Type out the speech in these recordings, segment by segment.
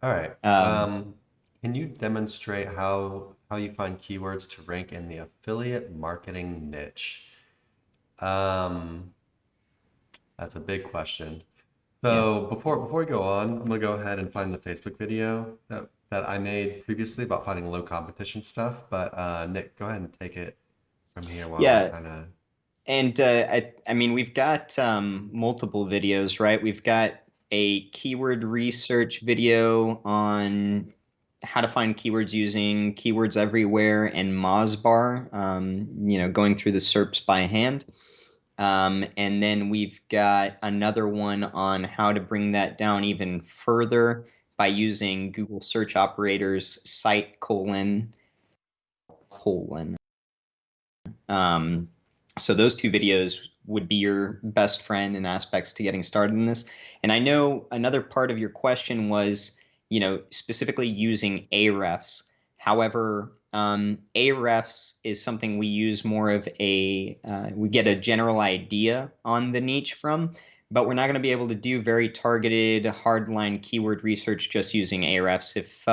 All right. Um, Can you demonstrate how you find keywords to rank in the affiliate marketing niche? Um, that's a big question. yeah. So before we go on, I'm gonna go ahead and find the Facebook video that I made previously about finding low competition stuff. But Nick, go ahead and take it from here while I Yeah. kind of. And I mean, we've got multiple videos, right? We've got a keyword research video on how to find keywords using keywords everywhere and Mozbar, going through the SERPs by hand. And then we've got another one on how to bring that down even further by using Google search operators site colon. Um, so those two videos would be your best friend in aspects to getting started in this. And I know another part of your question was, specifically using Ahrefs. However, Ahrefs is something we use more of we get a general idea on the niche from, but we're not going to be able to do very targeted hardline keyword research just using Ahrefs. If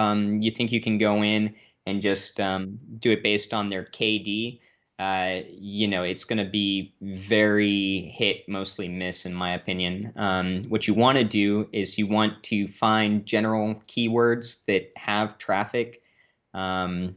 you think you can go in and just do it based on their KD, it's going to be very hit, mostly miss, in my opinion. What you want to do is you want to find general keywords that have traffic um,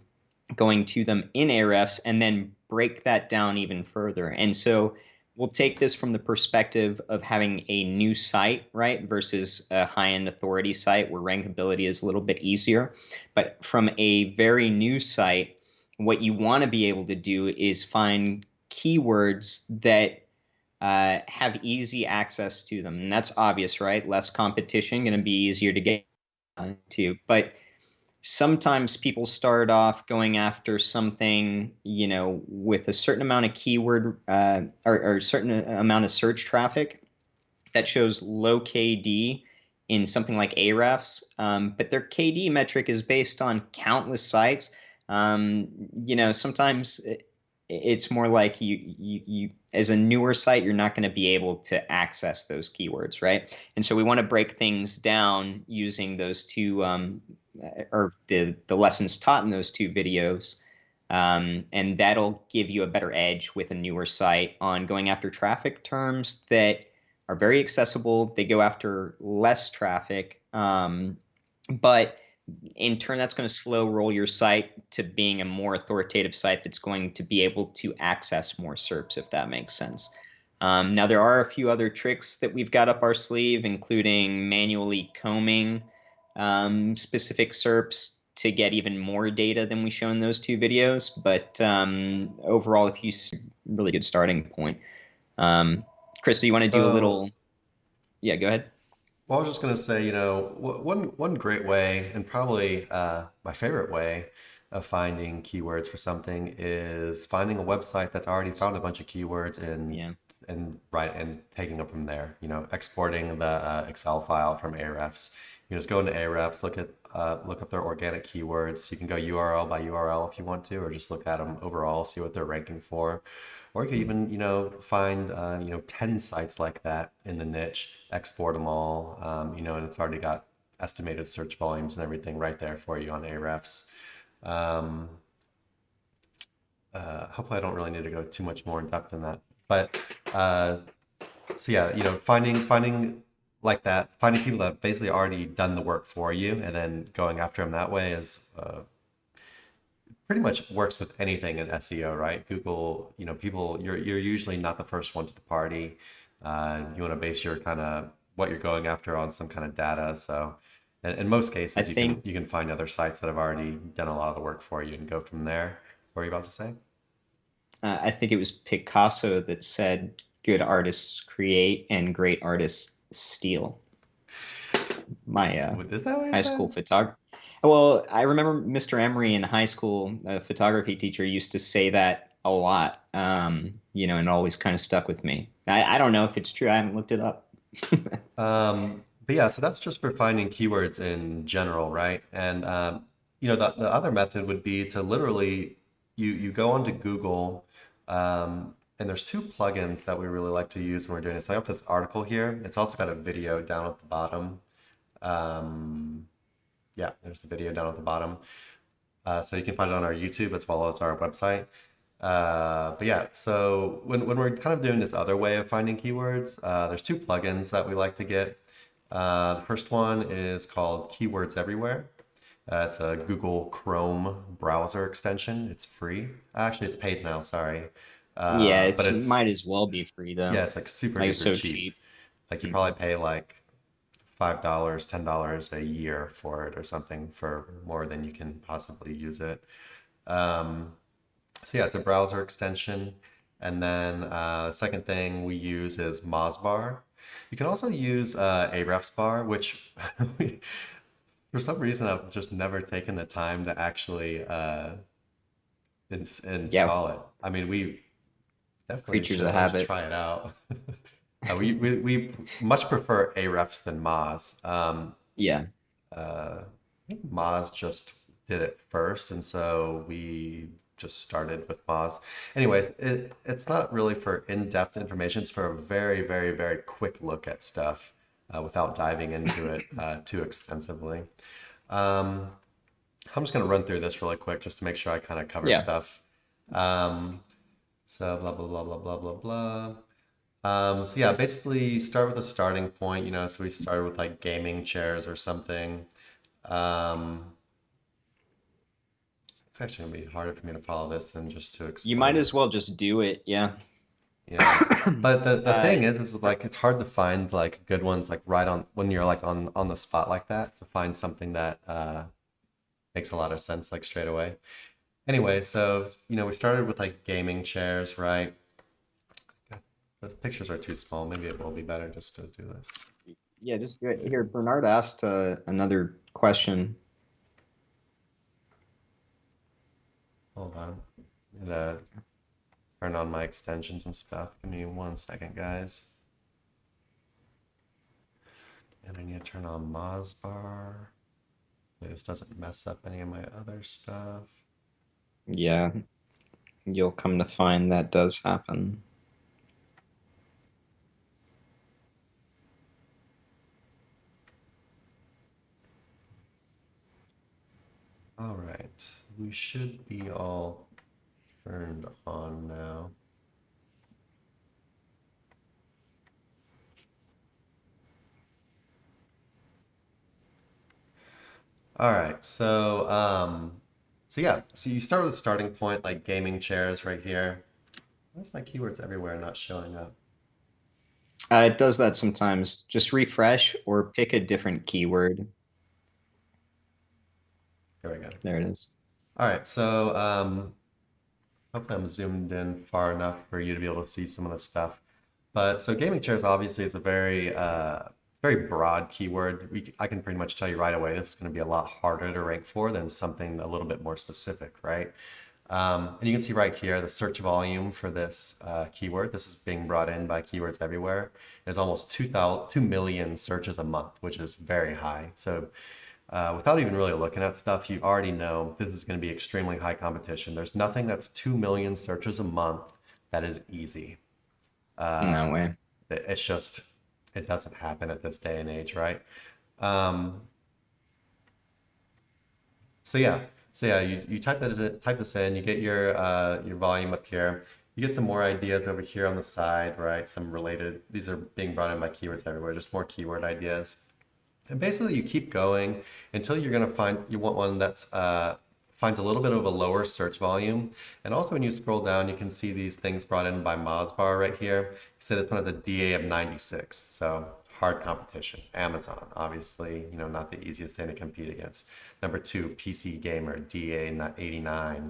going to them in Ahrefs and then break that down even further. And so we'll take this from the perspective of having a new site, right, versus a high-end authority site where rankability is a little bit easier. But from a very new site, what you want to be able to do is find keywords that have easy access to them. And that's obvious, right? Less competition, going to be easier to get to. But sometimes people start off going after something, with a certain amount of keyword or a certain amount of search traffic that shows low KD in something like Ahrefs, but their KD metric is based on countless sites. Sometimes it's more like you as a newer site, you're not going to be able to access those keywords, right? And so we want to break things down using those two, or the lessons taught in those two videos. And that'll give you a better edge with a newer site on going after traffic terms that are very accessible. They go after less traffic, but in turn, that's going to slow roll your site to being a more authoritative site that's going to be able to access more SERPs, if that makes sense. Now, there are a few other tricks that we've got up our sleeve, including manually combing specific SERPs to get even more data than we show in those two videos. But overall, if you really good starting point. Chris, do you want to do a So, little? Yeah, go ahead. well, I was just gonna say, one great way, and probably my favorite way of finding keywords for something is finding a website that's already found a bunch of keywords Yeah. and taking them from there. Exporting the Excel file from Ahrefs. Just go into Ahrefs, look up their organic keywords. You can go URL by URL if you want to, or just look at them overall, see what they're ranking for. Or you could even, find, 10 sites like that in the niche, export them all, and it's already got estimated search volumes and everything right there for you on Ahrefs. Um, Hopefully I don't really need to go too much more in depth than that. But uh, so yeah, finding like that, finding people that have basically already done the work for you, and then going after them that way is pretty much works with anything in SEO, right? Google, people, you're usually not the first one to the party. You want to base your kind of what you're going after on some kind of data. So, in most I cases, you can think you can find other sites that have already done a lot of the work for you and go from there. What are you about to say? I think it was Picasso that said, "Good artists create and great artists steal." My Is that what you high school said? photographer. Well, I remember Mr. Emery in high school, a photography teacher, used to say that a lot, and it always kind of stuck with me. I don't know if it's true. I haven't looked it up. But yeah, so that's just for finding keywords in general, right? And the other method would be to literally you go onto Google, and there's two plugins that we really like to use when we're doing this. I have this article here. It's also got a video down at the bottom. Um, Yeah, there's the video down at the bottom. So you can find it on our YouTube as well as our website. But yeah, so when we're kind of doing this other way of finding keywords, there's two plugins that we like to get. The first one is called Keywords Everywhere. It's a Google Chrome browser extension. It's free. Actually, it's paid now, sorry. Yeah, But might it's, as well be free though. yeah, it's like super Like it's duper so cheap. cheap. Like you Mhm. probably pay like $5, $10 a year for it or something for more than you can possibly use it. Um, so yeah, it's a browser extension. And then the second thing we use is Mozbar. You can also use Ahrefs bar, which for some reason I've just never taken the time to actually Yeah, install it. I mean, we definitely creatures should of at least habit. try it out. We much prefer Ahrefs than Moz. Yeah. I think Moz just did it first, and so we just started with Moz. Anyways, it's not really for in-depth information. It's for a very, very, very quick look at stuff without diving into it too extensively. Um, I'm just going to run through this really quick just to make sure I kind of cover Yeah. stuff. Um, so blah, blah, blah, blah, blah, blah, blah. So yeah, basically start with a starting point, so we started with like gaming chairs or something. Um, it's actually gonna be harder for me to follow this than just to You might explain. as well just do it. Yeah. Yeah. But the Uh, thing is like it's hard to find like good ones like right on when you're like on the spot like that to find something that makes a lot of sense like straight away. Anyway, so we started with like gaming chairs, right? God, the pictures are too small. Maybe it will be better just to do this. yeah, just do it. Here, Bernard asked another question. Hold on. I'm gonna turn on my extensions and stuff. Give me 1 second, guys. And I need to turn on Mozbar. This doesn't mess up any of my other stuff. Yeah, you'll come to find that does happen. All right, we should be all turned on now. All right, so yeah, so you start with a starting point like gaming chairs right here. Why's my keywords everywhere not showing up? It does that sometimes. Just refresh or pick a different keyword. Here we go. There it is. All right, so hopefully I'm zoomed in far enough for you to be able to see some of the stuff. But so gaming chairs obviously is a very broad keyword. I can pretty much tell you right away this is going to be a lot harder to rank for than something a little bit more specific, right? And you can see right here the search volume for this keyword. This is being brought in by Keywords Everywhere. There's almost 2 million searches a month, which is very high. So without even really looking at stuff, you already know this is going to be extremely high competition. There's nothing that's 2 million searches a month that is easy. No Uh, way. it's just, it doesn't happen at this day and age, right? Um, so yeah, you type this in, you get your volume up here. You get some more ideas over here on the side, right? Some related, these are being brought in by Keywords Everywhere, just more keyword ideas. And basically, you keep going until you're going to you want one that's finds a little bit of a lower search volume. And also, when you scroll down, you can see these things brought in by Mozbar right here. You see this one has a DA of 96, so hard competition. Amazon, obviously, not the easiest thing to compete against. Number two, PC Gamer, DA 89.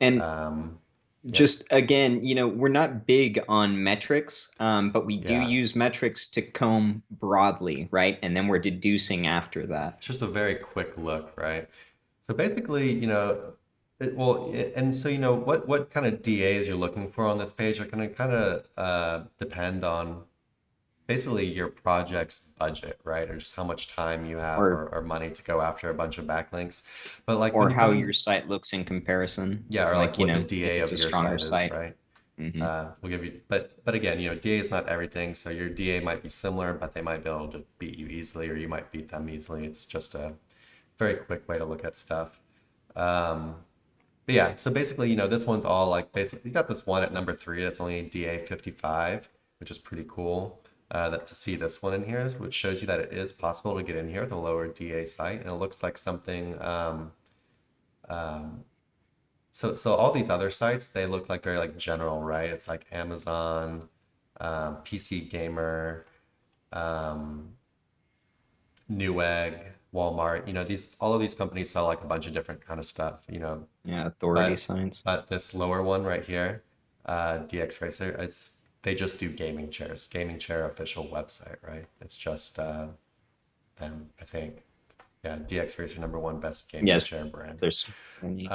And Um, yep, just again, we're not big on metrics, but we do yeah. use metrics to comb broadly, right? And then we're deducing after that. It's just a very quick look, right? So basically, and so what kind of DAs you're looking for on this page are going to kind of depend on basically your project's budget, right? Or just how much time you have Or or money to go after a bunch of backlinks. But like when or you how come in, your site looks in comparison. yeah, or like Like, what the if DA it's of a your stronger site is, site. right? Hmm. We'll give you, but again, DA is not everything. So your DA might be similar, but they might be able to beat you easily, or you might beat them easily. It's just very quick way to look at stuff. Um, but yeah, so basically, this one's all like basically you got this one at number 3 that's only DA 55, which is pretty cool. That to see this one in here, which shows you that it is possible to get in here with a lower DA site, and it looks like something. So all these other sites, they look like very like general, right? It's like Amazon, PC Gamer, um, Newegg, Walmart. These all of these companies sell like a bunch of different kind of stuff. Yeah, authority But signs. this lower one right here, DX Racer, they just do gaming chairs, gaming chair official website, right? It's just them, I think. Yeah, DX Racer #1 best gaming Yes, chair brand. there's niche.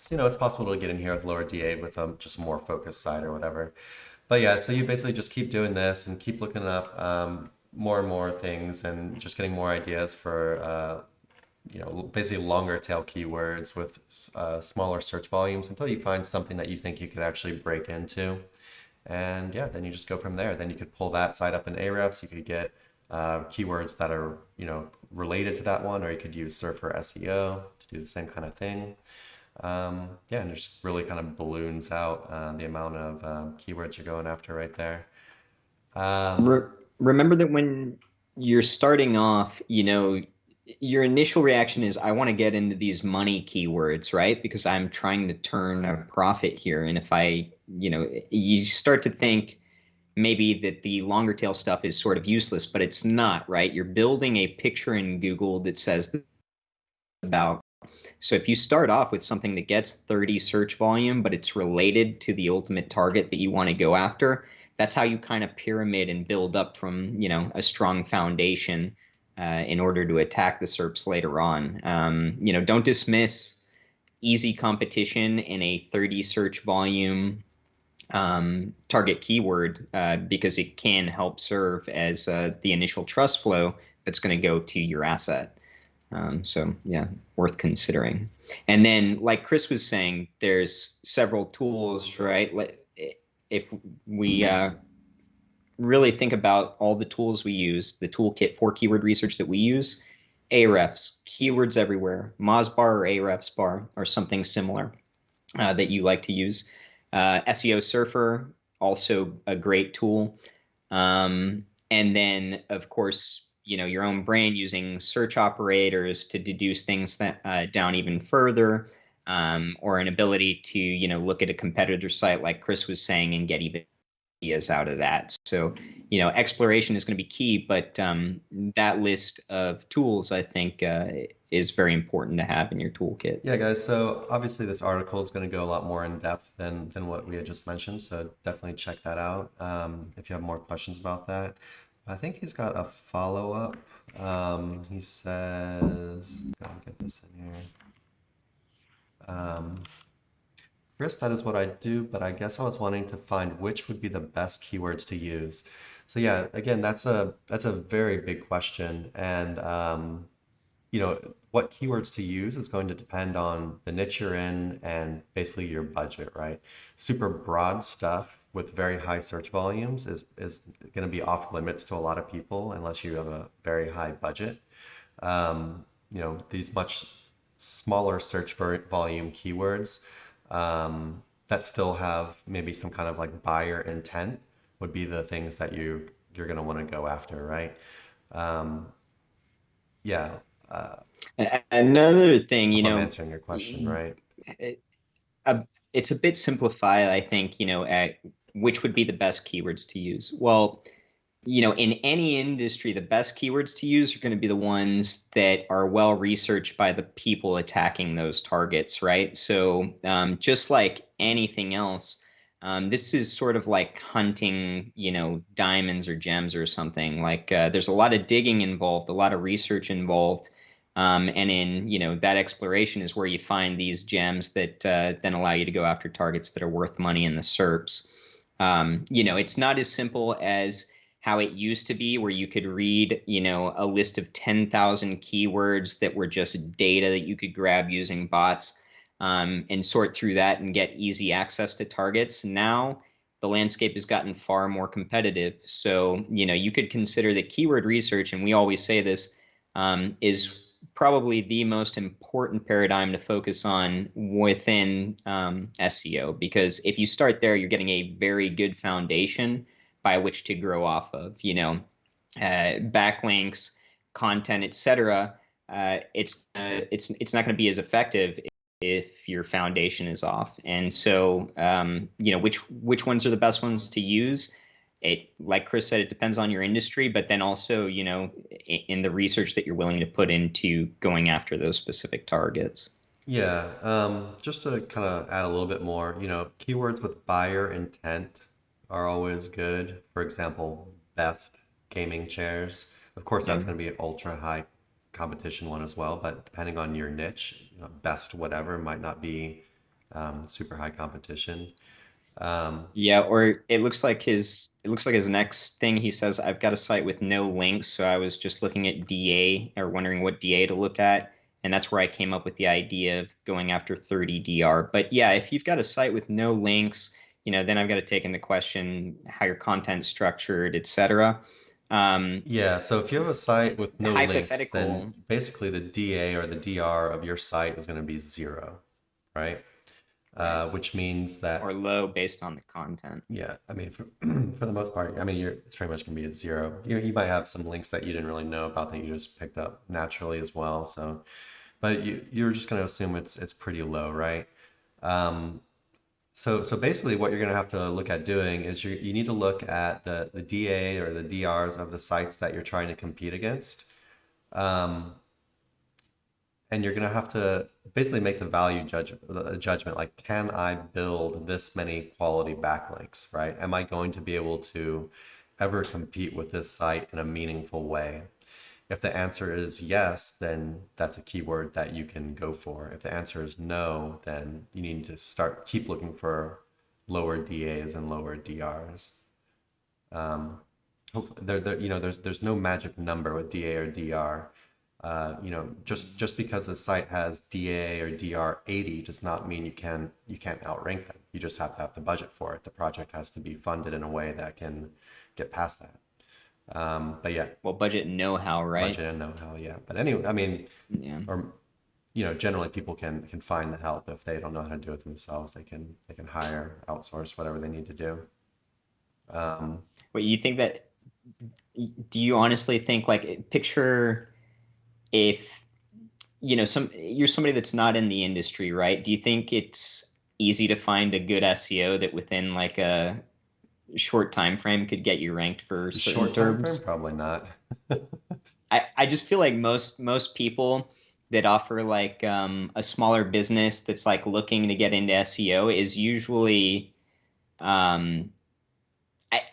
So it's possible to get in here with lower DA with just a more focused site or whatever. But yeah, so you basically just keep doing this and keep looking up more and more things and just getting more ideas for basically longer tail keywords with smaller search volumes until you find something that you think you could actually break into. And yeah, then you just go from there. Then you could pull that site up in Ahrefs. You could get keywords that are related to that one, or you could use Surfer SEO to do the same kind of thing. Yeah, and it just really kind of balloons out the amount of keywords you're going after right there. Re- Remember that when you're starting off, your initial reaction is, I want to get into these money keywords, right? Because I'm trying to turn a profit here. And if you start to think maybe that the longer tail stuff is sort of useless, but it's not, right? You're building a picture in Google that says about. So if you start off with something that gets 30 search volume, but it's related to the ultimate target that you want to go after, that's how you kind of pyramid and build up from, a strong foundation in order to attack the SERPs later on. Don't dismiss easy competition in a 30 search volume target keyword because it can help serve as the initial trust flow that's going to go to your asset. So yeah, worth considering. And then, like Chris was saying, there's several tools, right? If we really think about all the tools we use, the toolkit for keyword research that we use, Ahrefs, Keywords Everywhere, Mozbar or Ahrefs bar, or something similar that you like to use. SEO Surfer, also a great tool. And then, of course, your own brain using search operators to deduce things that down even further, or an ability to, look at a competitor site like Chris was saying and get even ideas out of that. So, exploration is going to be key, but that list of tools, I think, is very important to have in your toolkit. Yeah, guys. So obviously this article is going to go a lot more in depth than what we had just mentioned. So definitely check that out if you have more questions about that. I think he's got a follow-up. He says, gotta get this in here. Chris, that is what I do, but I guess I was wanting to find which would be the best keywords to use. So yeah, again, that's a very big question, and what keywords to use is going to depend on the niche you're in and basically your budget, right? Super broad stuff with very high search volumes is going to be off limits to a lot of people unless you have a very high budget. These much smaller search volume keywords that still have maybe some kind of like buyer intent would be the things that you're going to want to go after, right? Yeah. Another thing, I'm answering your question, right? it, it's a bit simplified, I think, at which would be the best keywords to use. Well, in any industry, the best keywords to use are going to be the ones that are well researched by the people attacking those targets, right? So just like anything else, this is sort of like hunting, diamonds or gems or something. Like there's a lot of digging involved, a lot of research involved. And in, that exploration is where you find these gems that then allow you to go after targets that are worth money in the SERPs. It's not as simple as how it used to be, where you could read, a list of 10,000 keywords that were just data that you could grab using bots and sort through that and get easy access to targets. Now, the landscape has gotten far more competitive. So, you could consider that keyword research, and we always say this, is probably the most important paradigm to focus on within SEO, because if you start there, you're getting a very good foundation by which to grow off of. Backlinks, content, etc. It's not going to be as effective if your foundation is off. And so, which ones are the best ones to use? It, like Chris said, it depends on your industry, but then also, in the research that you're willing to put into going after those specific targets. Yeah, just to kind of add a little bit more, keywords with buyer intent are always good. For example, best gaming chairs. Of course, that's Yeah. going to be an ultra high competition one as well, but depending on your niche, best whatever might not be super high competition. Yeah, or it looks like his next thing he says, I've got a site with no links, so I was just looking at DA or wondering what DA to look at, and that's where I came up with the idea of going after 30 DR. But yeah, if you've got a site with no links, then I've got to take into question how your content's structured, etc. Um, Yeah, so if you have a site with no links, then Hypothetical basically the DA or the DR of your site is going to be zero, right? right, Which means that or low based on the content. yeah, I mean, for, for the most part, I mean, it's pretty much going to be at zero. You might have some links that you didn't really know about that you just picked up naturally as well. So, but you're just going to assume it's pretty low, right? Um, so basically, what you're going to have to look at doing is you need to look at the DA or the DRs of the sites that you're trying to compete against. Um, and you're going to have to basically make the judgment like, can I build this many quality backlinks, right? Am I going to be able to ever compete with this site in a meaningful way? If the answer is yes, then that's a keyword that you can go for. If the answer is no, then you need to keep looking for lower DAs and lower DRs. Hopefully, there's no magic number with DA or DR. Just because a site has DA or DR 80 does not mean you can't outrank them. You just have to have the budget for it. The project has to be funded in a way that can get past that. But yeah, Well, budget and know-how, right? budget and know-how, yeah. But anyway, I mean, Yeah. or generally people can find the help if they don't know how to do it themselves. They can hire, outsource whatever they need to do. Um, But you think that, do you honestly think, like, picture if, you're somebody that's not in the industry, right? Do you think it's easy to find a good SEO that within like a short time frame could get you ranked for certain Short time frame, terms? probably not. I just feel like most people that offer like a smaller business that's like looking to get into SEO is usually um,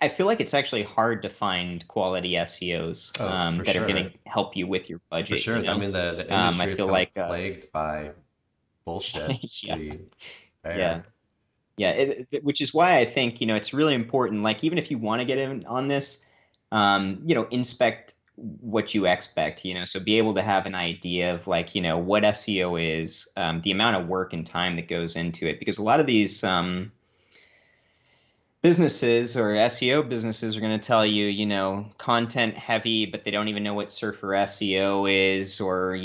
I feel like it's actually hard to find quality SEOs Oh, for that are going sure. to help you with your For budget, sure. I mean, the I industry is feel kind of like plagued by bullshit, to yeah, be yeah. fair. Yeah, which is why I think, it's really important. Like, even if you want to get in on this, inspect what you expect, so be able to have an idea of like, what SEO is, the amount of work and time that goes into it. Because a lot of these businesses or SEO businesses are going to tell you, content heavy, but they don't even know what Surfer SEO is, or,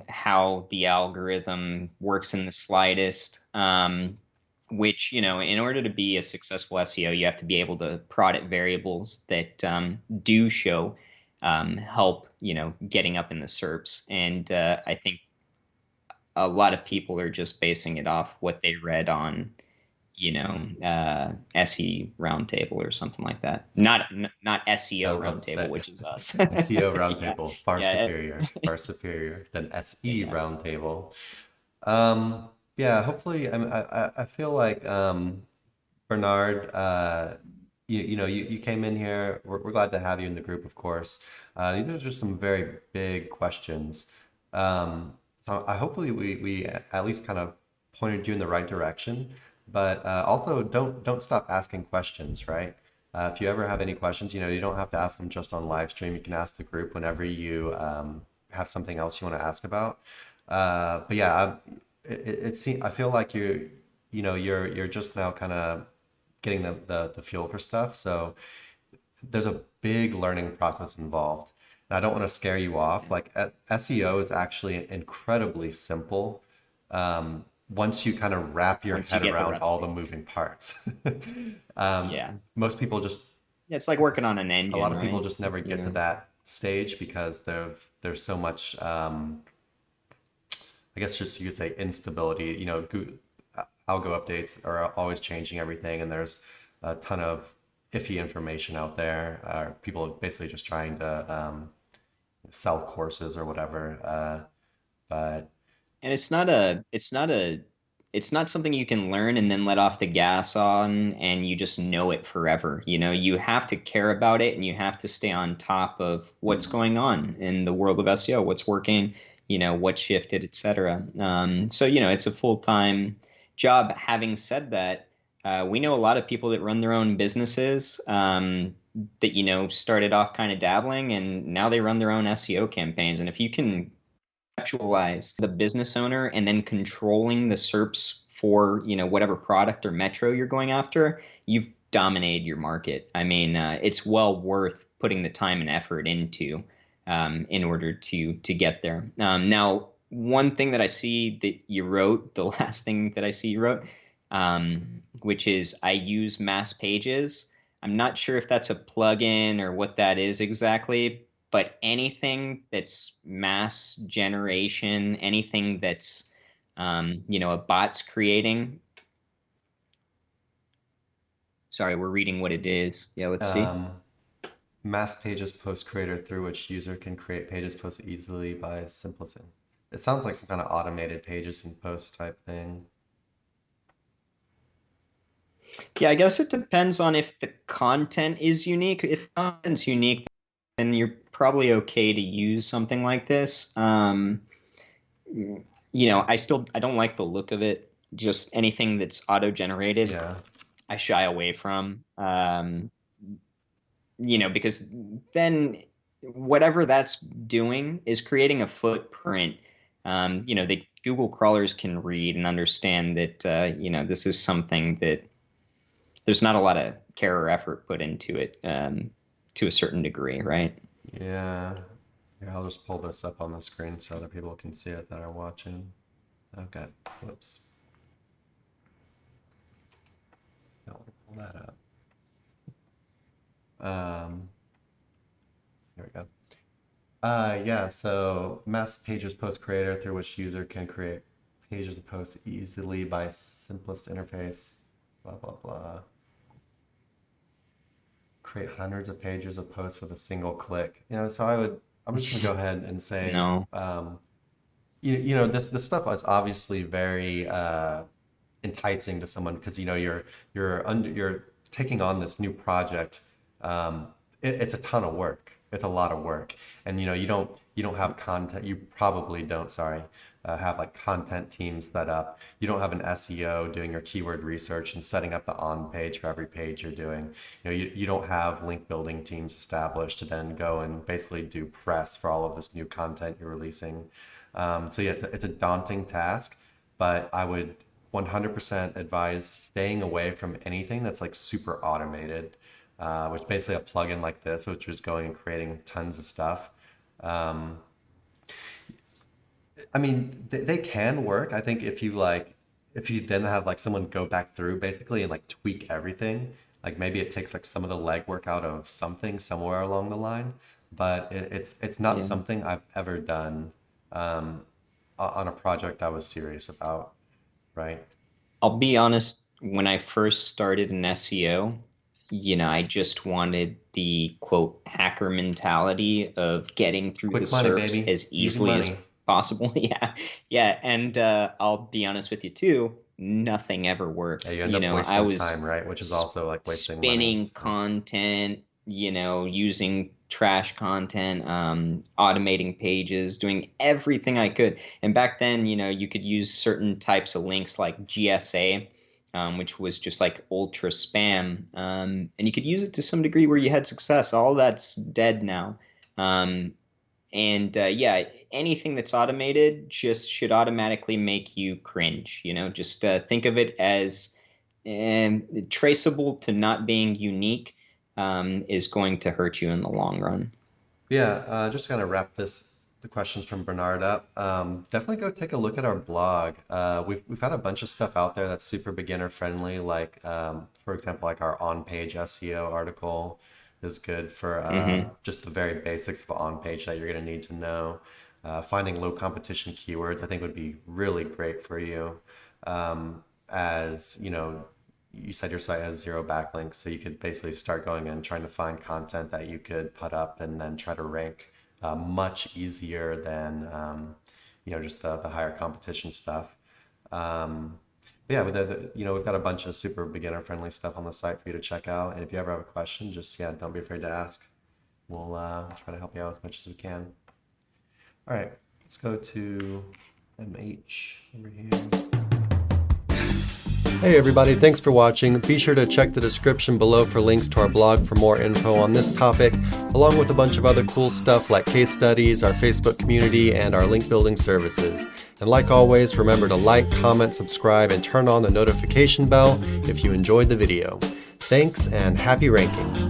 how the algorithm works in the slightest. Which, in order to be a successful SEO, you have to be able to prod at variables that do show help, getting up in the SERPs. And I think a lot of people are just basing it off what they read on, SE Roundtable or something like that. Not I SEO was about to Roundtable, say which is us. SEO Yeah, Roundtable, yeah, far superior than SE yeah. Roundtable. Yeah, hopefully, I feel like Bernard, you came in here. We're glad to have you in the group, of course. These are just some very big questions. So I hopefully we at least kind of pointed you in the right direction, but also don't stop asking questions, right? If you ever have any questions, you don't have to ask them just on live stream. You can ask the group whenever you have something else you want to ask about. But yeah, it seems I feel like you're just now kind of getting the feel for stuff. So there's a big learning process involved. I don't want to scare you off. Like SEO is actually incredibly simple. Once you kind of wrap your once you head get the around all the recipe. moving parts. Yeah. Most people just, It's like working on an a lot engine, of people right? just never You get to know, that stage because there's so much, I guess just you could say instability. Algo updates are always changing everything, and there's a ton of iffy information out there. People basically just trying to sell courses or whatever. But and it's not something you can learn and then let off the gas on and you just know it forever. You know, you have to care about it and you have to stay on top of what's going on in the world of SEO, what's working, you know, what shifted, etc. So, you know, it's a full-time job. Having said that, we know a lot of people that run their own businesses that, you know, started off kind of dabbling and now they run their own SEO campaigns. And if you can conceptualize the business owner and then controlling the SERPs for, you know, whatever product or metro you're going after, you've dominated your market. I mean, it's well worth putting the time and effort into in order to get there. Now, one thing that I see that you wrote, the last thing that I see you wrote, which is I use mass pages. I'm not sure if that's a plugin or what that is exactly, but anything that's mass generation, anything that's you know, a bot's creating. Sorry, we're reading what it is. Yeah, let's see. um, mass pages post creator through which user can create pages post easily by simplicity. It sounds like some kind of automated pages and post type thing. Yeah, I guess it depends on if the content is unique. If content's unique, then you're probably okay to use something like this. You know, I don't like the look of it. Just anything that's auto generated, Yeah. I shy away from. You know, because then whatever that's doing is creating a footprint. You know, the Google crawlers can read and understand that, you know, this is something that there's not a lot of care or effort put into it to a certain degree, right? Yeah. Here, I'll just pull this up on the screen so other people can see it that are watching. Okay. Whoops. I want to pull that up. Um, Here we go. Yeah, so mass pages post creator through which user can create pages to post easily by simplest interface, blah, blah, blah. Create hundreds of pages of posts with a single click. So I'm just gonna go ahead and say, No. this stuff is obviously very enticing to someone because you're taking on this new project. It's a ton of work. It's a lot of work, and you don't have content. You probably don't. Sorry, have like content teams set up. You don't have an SEO doing your keyword research and setting up the on page for every page you're doing. You don't have link building teams established to then go and basically do press for all of this new content you're releasing. So yeah, it's a daunting task, but I would 100% advise staying away from anything that's like super automated, which basically a plugin like this, which is going and creating tons of stuff. Um, I mean, they can work. I think if you then have like someone go back through basically and like tweak everything, like maybe it takes like some of the legwork out of something somewhere along the line, but it's not Yeah. something I've ever done um, on a project I was serious about, right? I'll be honest, when I first started in SEO, you know, I just wanted the quote hacker mentality of getting through the Quick money, SERPs baby. as Easy easily as money. possible. Yeah. Yeah. And I'll be honest with you too, nothing ever Yeah, worked. you end You up know, I wasting was time, right? Which is s- also like wasting money. spinning So content, you know, using trash content, automating pages, doing everything I could. And back then, you know, you could use certain types of links like GSA, which was just like ultra spam. And you could use it to some degree where you had success. All that's dead now. Um, and yeah, anything that's automated just should automatically make you cringe. You know, just think of it as traceable to not being unique is going to hurt you in the long run. Just kind of wrap the questions from Bernard up. Definitely go take a look at our blog. We've got a bunch of stuff out there that's super beginner friendly. Like for example, like our on-page SEO article is good for just the very basics of on-page that you're going to need to know. Finding low competition keywords, I think, would be really great for you. As you know, you said your site has 0 backlinks, so you could basically start going and trying to find content that you could put up and then try to rank much easier than just the higher competition stuff. We've got a bunch of super beginner friendly stuff on the site for you to check out. And if you ever have a question, just don't be afraid to ask. We'll try to help you out as much as we can. All right, let's go to MH over here. Hey everybody, thanks for watching. Be sure to check the description below for links to our blog for more info on this topic, along with a bunch of other cool stuff like case studies, our Facebook community, and our link building services. And like always, remember to like, comment, subscribe, and turn on the notification bell if you enjoyed the video. Thanks and happy ranking.